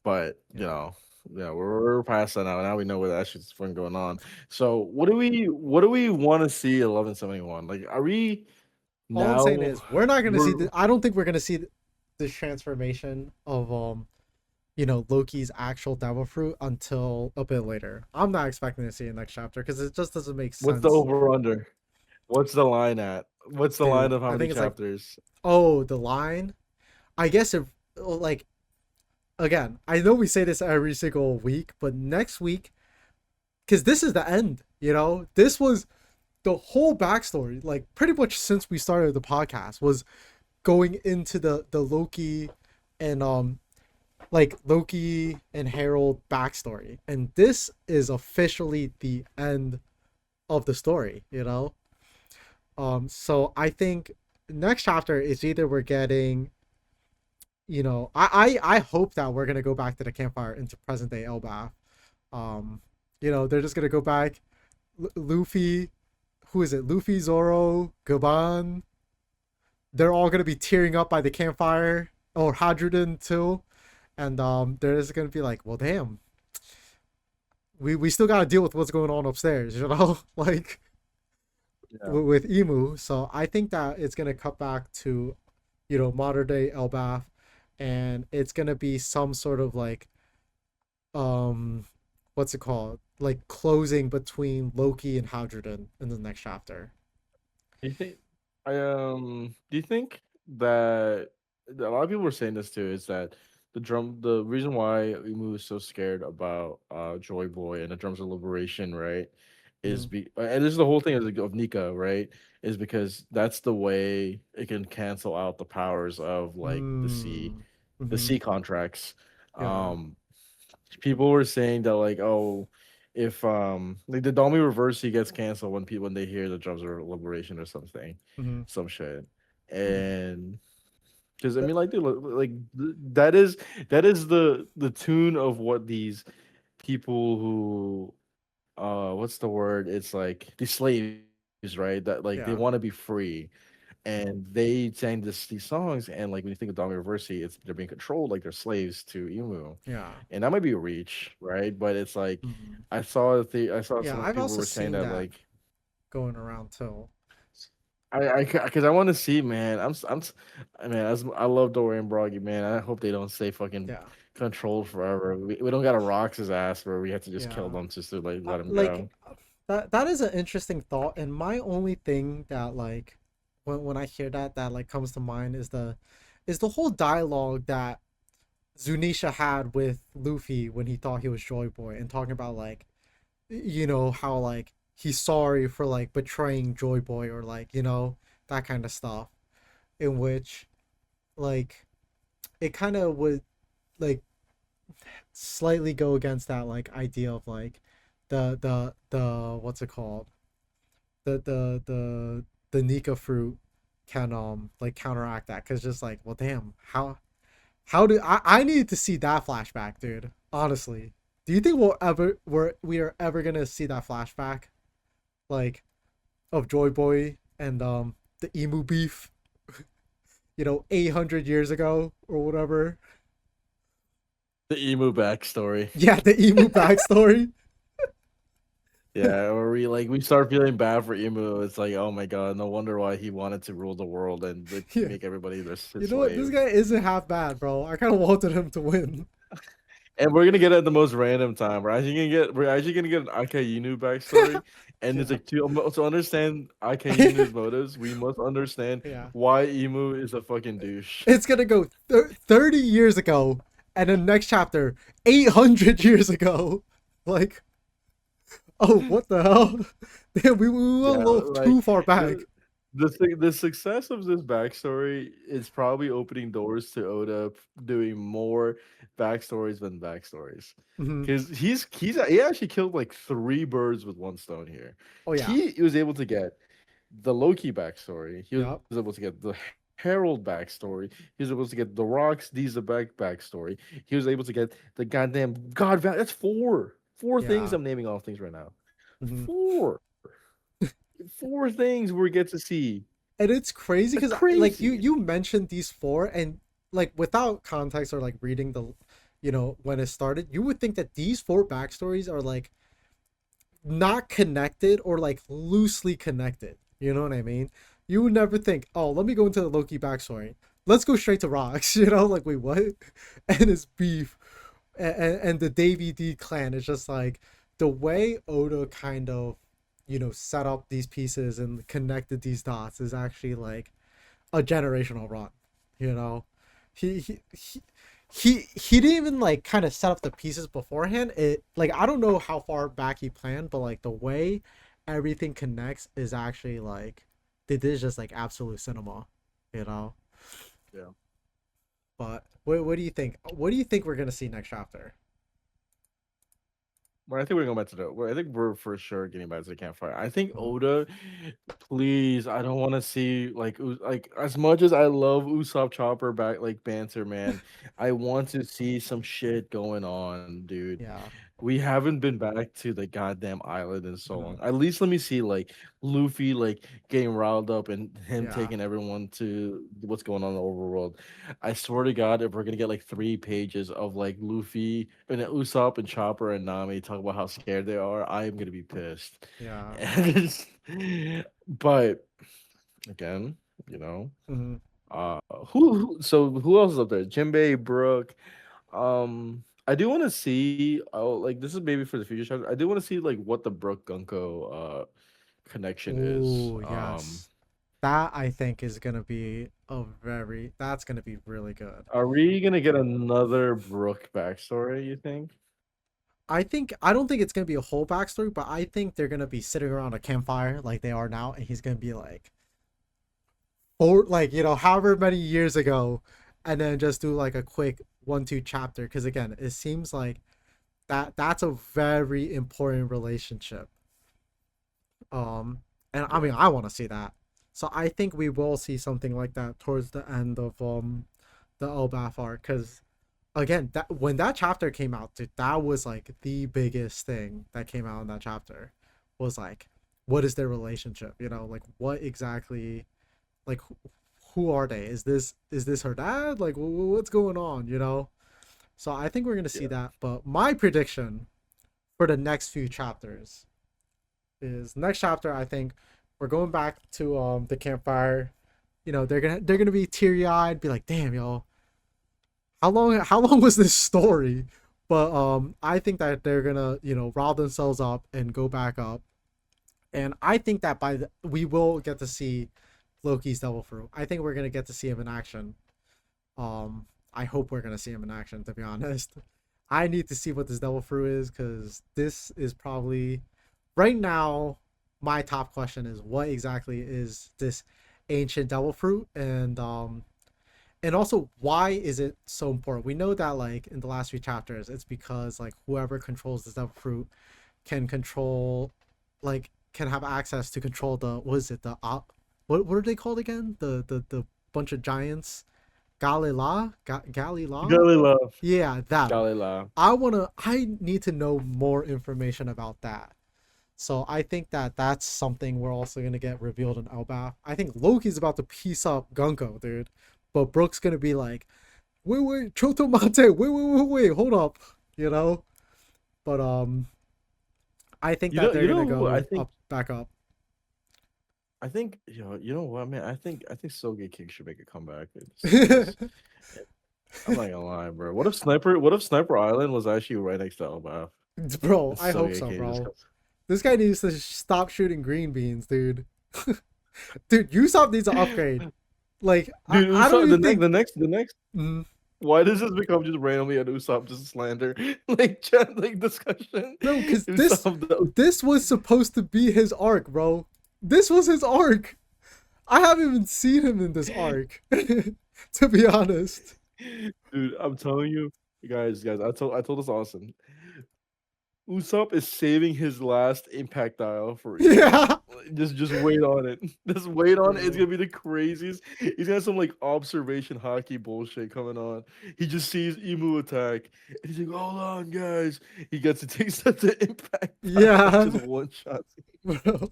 But yeah. yeah, we're past that now. Now we know what that shit's been going on. So what do we want to see 1171? Like, are we All I'm saying now? is we're not gonna see We're the. I don't think we're gonna see this transformation of Loki's actual devil fruit until a bit later. I'm not expecting to see it next chapter because it just doesn't make what's the sense, over under? What's the line at? What's the line dude. of how I many think it's like, chapters? oh, the line. I guess if like again, I know we say this every single week, but next week, because this is the end. This was the whole backstory. Like pretty much since we started the podcast was going into the Loki and Loki and Harold backstory, and this is officially the end of the story. So I think next chapter is either we're getting, I hope that we're gonna go back to the campfire into present day Elbaf. They're just gonna go back. Luffy, who is it? Luffy, Zoro, Gaban. They're all gonna be tearing up by the campfire, or Hadruden too, and they're just gonna be like, well, damn, we still gotta deal with what's going on upstairs, like Yeah. with Emu. So I think that it's gonna cut back to, modern day Elbaf, and it's gonna be some sort of like um, what's it called? Like closing between Loki and Hadruden in the next chapter. Do you think do you think that a lot of people were saying this too is that the reason why Umu is so scared about Joy Boy and the drums of liberation, right? Mm-hmm. And this is the whole thing of Nika, right? Is because that's the way it can cancel out the powers of like Mm. the Mm-hmm. sea contracts. Yeah. Um People were saying that like, oh, if like the Domi reverse he gets canceled when people when they hear the drums of liberation or something, Mm-hmm. some shit. Mm-hmm. And because I mean like dude, that is the tune of what these people who what's the word? It's like these slaves, right? That like they want to be Yeah. free and they sang these songs, and like when you think of Domi Reversi, it's they're being controlled like they're slaves to Emu, Yeah. and that might be a reach, right? But it's like Mm-hmm. I saw Yeah. some I've people also were saying seen that that like going around too. because I want to see, man. Man, I love Dorian Broggy, man. I hope they don't stay fucking Yeah. controlled forever. We don't got to rocks his ass where we have to just kill Yeah. them just to like let him Like go. that is an interesting thought, and my only thing that like when I hear that like comes to mind is the whole dialogue that Zunisha had with Luffy when he thought he was Joy Boy, and talking about like how like he's sorry for like betraying Joy Boy, or like that kind of stuff, in which like it kind of would like slightly go against that like idea of like the what's it called, the Nika fruit can like counteract that, because just like, well, damn, how do I need to see that flashback, dude, honestly. Do you think we are ever gonna see that flashback, like, of Joy Boy and the emu beef, 800 years ago or whatever? The emu backstory. Yeah, the emu backstory. Yeah, or we start feeling bad for Emu. It's like, oh my god, no wonder why he wanted to rule the world and like, Yeah, make everybody his you know what, this slave. guy isn't half bad, bro. I kind of wanted him to win. And we're gonna get it at the most random time. We're actually gonna get an Akainu backstory, and it's Yeah. like to understand Akainu's motives, we must understand Yeah. why Emu is a fucking douche. It's gonna go 30 years ago, and then next chapter 800 years ago. Like, oh, what the hell? Damn, we went a Yeah, little like too far the back. the success of this backstory is probably opening doors to Oda doing more backstories than backstories. Hmm. Because he actually killed like three birds with one stone here. Oh yeah. He was able to get the Loki backstory. He was Yep. able to get the Herald backstory. He was able to get the Rock's D's backstory. He was able to get the goddamn That's four things Yeah. I'm naming off things right now. Hmm. Four, four things we get to see. And it's crazy That's because like you crazy. you mentioned these four, and like without context or like reading the, when it started, you would think that these four backstories are like not connected or like loosely connected. You know what I mean? You would never think, oh, let me go into the Loki backstory. Let's go straight to rocks. Like wait, what? And his beef, and the Davy D clan is just like the way Oda kind of, set up these pieces and connected these dots is actually like a generational run. You know, he he he. He didn't even like kind of set up the pieces beforehand. It like I don't know how far back he planned, but like the way everything connects is actually like this is just like absolute cinema, you know. Yeah. But what do you think? What do you think we're gonna see next chapter? Well, I think we're going back to I think we're for sure getting back to the campfire. I think Uh, Oda, please, I don't want to see like like as much as I love Usopp Chopper back like banter, man. I want to see some shit going on, dude. yeah. We haven't been back to the goddamn island in so Mhm. long. At least let me see like Luffy like getting riled up and him Yeah. taking everyone to what's going on in the overworld. I swear to God, if we're gonna get like 3 pages of like Luffy and Usopp and Chopper and Nami talk about how scared they are, I am gonna be pissed. Yeah. But again, you know, Hmm. who else is up there? Jinbei, Brook. I do want to see. Oh, like this is maybe for the future chapter. I do want to see like what the Brook Gunko connection is. Oh yes, that I think is gonna be a very. That's gonna be really good. Are we gonna get another Brook backstory? You think? I don't think it's gonna be a whole backstory, but I think they're gonna be sitting around a campfire like they are now, and he's gonna be like, or like however many years ago, and then just do like a quick 1-2 chapter. Because again, it seems like that's a very important relationship. And I Yeah. mean, I want to see that. So I think we will see something like that towards the end of the Elbaf arc. Because again, that when that chapter came out, dude, that was like the biggest thing that came out in that chapter. Was like, what is their relationship? Like what exactly, like who are they? Is this her dad? Like what's going on? So I think we're gonna see Yeah. that. But my prediction for the next few chapters is next chapter. I think we're going back to the campfire. They're gonna be teary eyed, be like, damn, yo, how long was this story? But I think that they're gonna rile themselves up and go back up, and I think that we will get to see Loki's devil fruit. I think we're gonna get to see him in action. I hope we're gonna see him in action. To be honest, I need to see what this devil fruit is because this is probably right now my top question is what exactly is this ancient devil fruit, and also why is it so important. We know that like in the last few chapters it's because like whoever controls this devil fruit can control, like can have access to control the, what is it, the op, what are they called again, the bunch of giants, Galila. Golly love. Yeah, them. Golly love. I need to know more information about that. So I think that that's something we're also gonna get revealed in Elbaf. I think Loki's about to piece up Gunko, dude, but Brooke's gonna be like, wait, Chotomate, wait, hold up, you know. But I think that they're You gonna know who I go think up, back up. you know what, man? I think Soge King should make a comeback in the series. I'm not gonna lie, bro. What if Sniper Island was actually right next to Elbaf? Bro, And I hope Soge so, King just bro. comes. This guy needs to stop shooting green beans, dude. Dude, Usopp needs an upgrade. Like, Dude, I don't Usopp, even think. the next. Mm, Why does this become just randomly an Usopp just slander, like chat, like discussion? bro, because this Usopp, the this was supposed to be his arc, bro. This was his arc. I haven't even seen him in this arc, to be honest. Dude, I'm telling you, guys, I told us Austin. Usopp is saving his last impact dial for Imu. Yeah, Just wait on it. Just wait on it. It's bro. gonna be the craziest. He's got some like observation hockey bullshit coming on. He just sees Emu attack, and he's like, "Hold on, guys." He gets to take the impact dial, just Yeah, one shot. bro.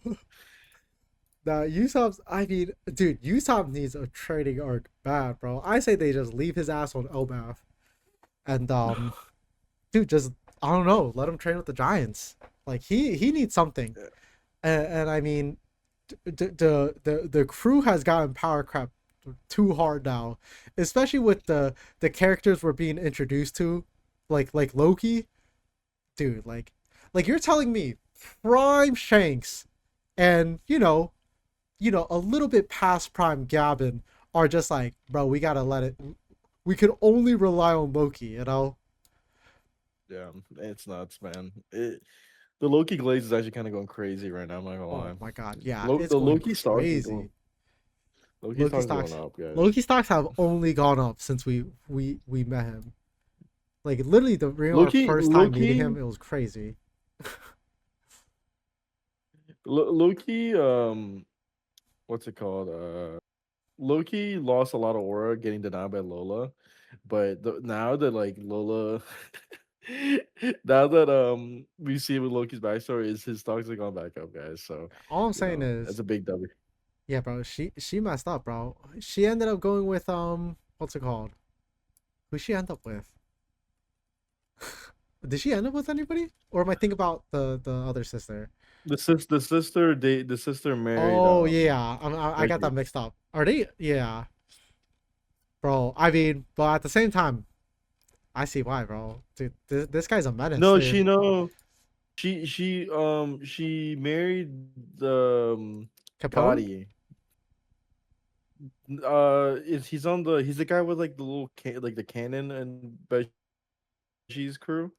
Nah, Usopp's. I mean, dude, Usopp needs a training arc bad, bro. I say they just leave his ass on Elbaf and dude, just I don't know, let him train with the Giants. Like he needs something, and I mean, the crew has gotten power crap too hard now, especially with the characters we're being introduced to, like Loki, dude. Like you're telling me Prime Shanks and a little bit past Prime Gavin are just like, bro, we gotta let it. We can only rely on Loki, Yeah, it's nuts, man. The Loki glaze is actually kind of going crazy right now. I'm not gonna Oh lie. my god, yeah, it's The going Loki stocks is going. crazy. Loki Loki stocks is going stocks, up, guys. Loki stocks have only gone up since we met him. Like literally, our first time meeting Loki, him, it was crazy. Loki. What's it called? Loki lost a lot of aura getting denied by Lola, but now that like Lola, now that we see with Loki's backstory is his stocks are going back up, guys. So All I'm saying that's is, a big W. yeah, bro, she messed up, bro. She ended up going with what's it called? Who she end up with? Did she end up with anybody? Or am I thinking about the other sister? The sister married Oh yeah, I got that Reggie. mixed up. Are they? Yeah, bro. I mean, but at the same time, I see why, bro. Dude, this guy's a menace, No, dude. she married the Capone? Gotti. Is he's the guy with like the little like the cannon and Beji's crew.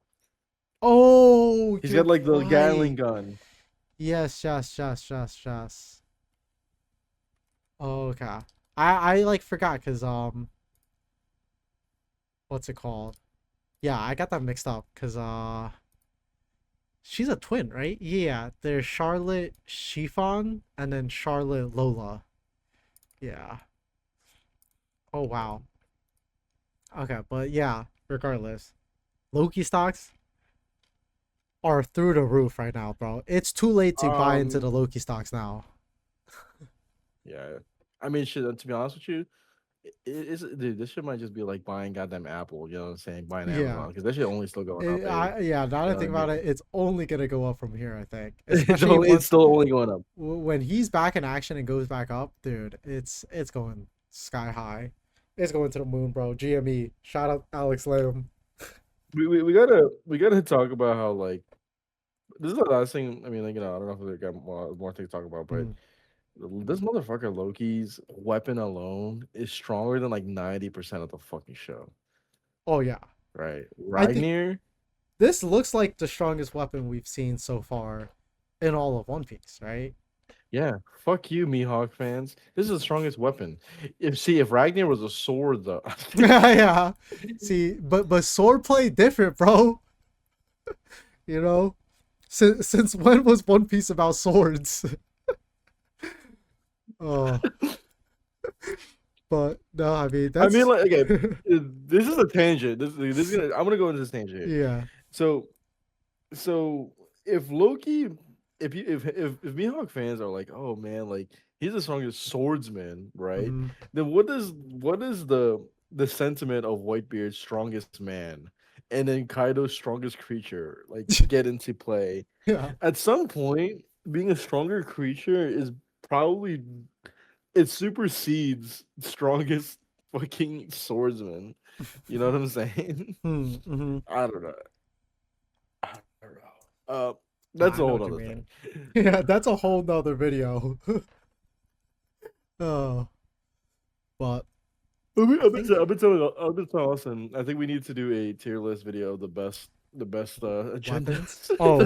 Oh, He's got you're like the Gatling right. gun. Yes, yes, yes, yes, yes. Oh, okay. I like forgot because what's it called? Yeah, I got that mixed up because she's a twin, right? Yeah, there's Charlotte Chiffon and then Charlotte Lola. Yeah. Oh wow. Okay, but yeah, regardless, Loki stocks are through the roof right now, bro. It's too late to buy into the Um, Loki stocks now. yeah. I mean, shit. To be honest with you, dude, this shit might just be like buying goddamn Apple. You know what I'm saying? Buying Yeah. Amazon because that shit only still going up, baby. Yeah, now that You I know what think I about mean? it, it's only gonna go up from here, I think. It's Especially only, it's once still only going up. when he's back in action and goes back up, dude, it's going sky high. It's going to the moon, bro. GME. Shout out Alex Lamb. We gotta talk about how like this is the last thing. I mean, like I don't know if we got more things to talk about, but Mm. this motherfucker Loki's weapon alone is stronger than like 90% of the fucking show. Oh yeah. Right. I think Ragnar, this looks like the strongest weapon we've seen so far in all of One Piece, right? yeah. Fuck you, Mihawk fans. This is the strongest weapon. If Ragnar was a sword though, Yeah. See, but swordplay different, bro. You know? Since when was One Piece about swords? Oh, but no, I mean I mean that's like okay, this is a tangent. This is gonna I'm gonna go into this tangent here. yeah. So so if Loki, if Mihawk fans are like, oh man, like he's the strongest swordsman, right? Hmm. Then what is the sentiment of Whitebeard's strongest man, and then Kaido's strongest creature like get into play? Yeah. At some point, being a stronger creature is probably it supersedes strongest fucking swordsman. You know what I'm saying? Mm-hmm. I don't know. I don't know. That's I a know whole what you other mean. thing. Yeah, that's a whole nother video. Oh, but I think I've been telling Austin. I think we need to do a tier list video of the best weapons. agendas, Oh,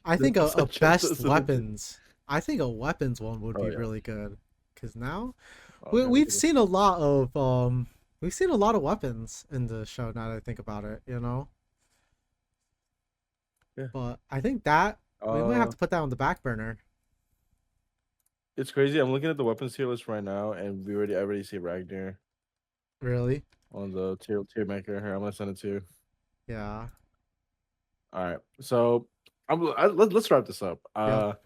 I the think a best best agendas in the. weapons. I think a weapons one would Oh be yeah, really good Because now Okay, look we've at seen this. a lot of we've seen a lot of weapons in the show. Now that I think about it, Yeah. But I think that we might have Uh, to put that on the back burner. it's crazy. I'm looking at the weapons tier list right now, and I already see Ragnar Really? on the tier maker. Here, I'm gonna send it to you. Yeah. All right. So let's wrap this up. Yep.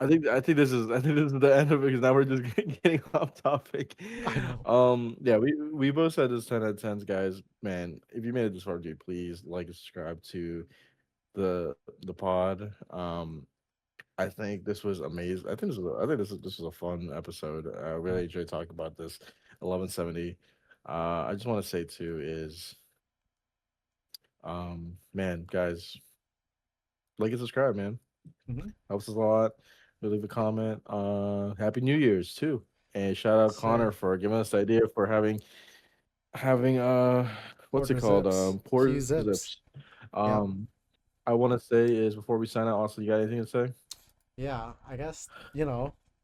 I think this is the end of it because now we're just getting off topic. I know. Yeah, we both said this 10 out of 10s, guys. Man, if you made it this far, dude, please like and subscribe to the pod. I think this was amazing. I think this was a fun episode. I Yep. really enjoyed talking about this. 1170. I just want to say too is man, guys, like and subscribe, man. Mm-hmm. Helps us a lot. Leave a comment. Happy New Year's too. And shout out Connor Sir. for giving us the idea for having what's it Quarter called? zips. Port Few zips. zips. Yep. Um I wanna say is before we sign out, also you got anything to say? Yeah. I guess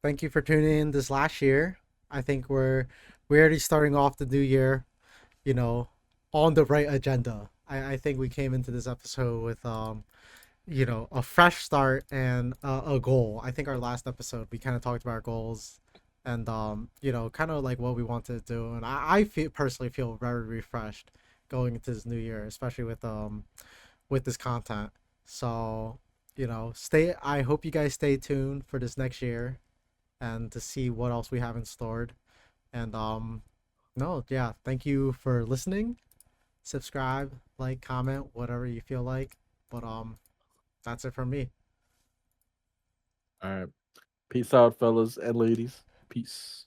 Thank you for tuning in this last year. I think we're already starting off the new year. You know, on the right agenda. I think we came into this episode with a fresh start and a goal. I think our last episode we kind of talked about our goals and kind of like what we wanted to do. And I feel personally feel very refreshed going into this new year, especially with this content. So stay. I hope you guys stay tuned for this next year and to see what else we have in stored. And no, yeah, thank you for listening. Subscribe, like, comment, whatever you feel like. But that's it from me. All right. Peace out, fellas and ladies. Peace.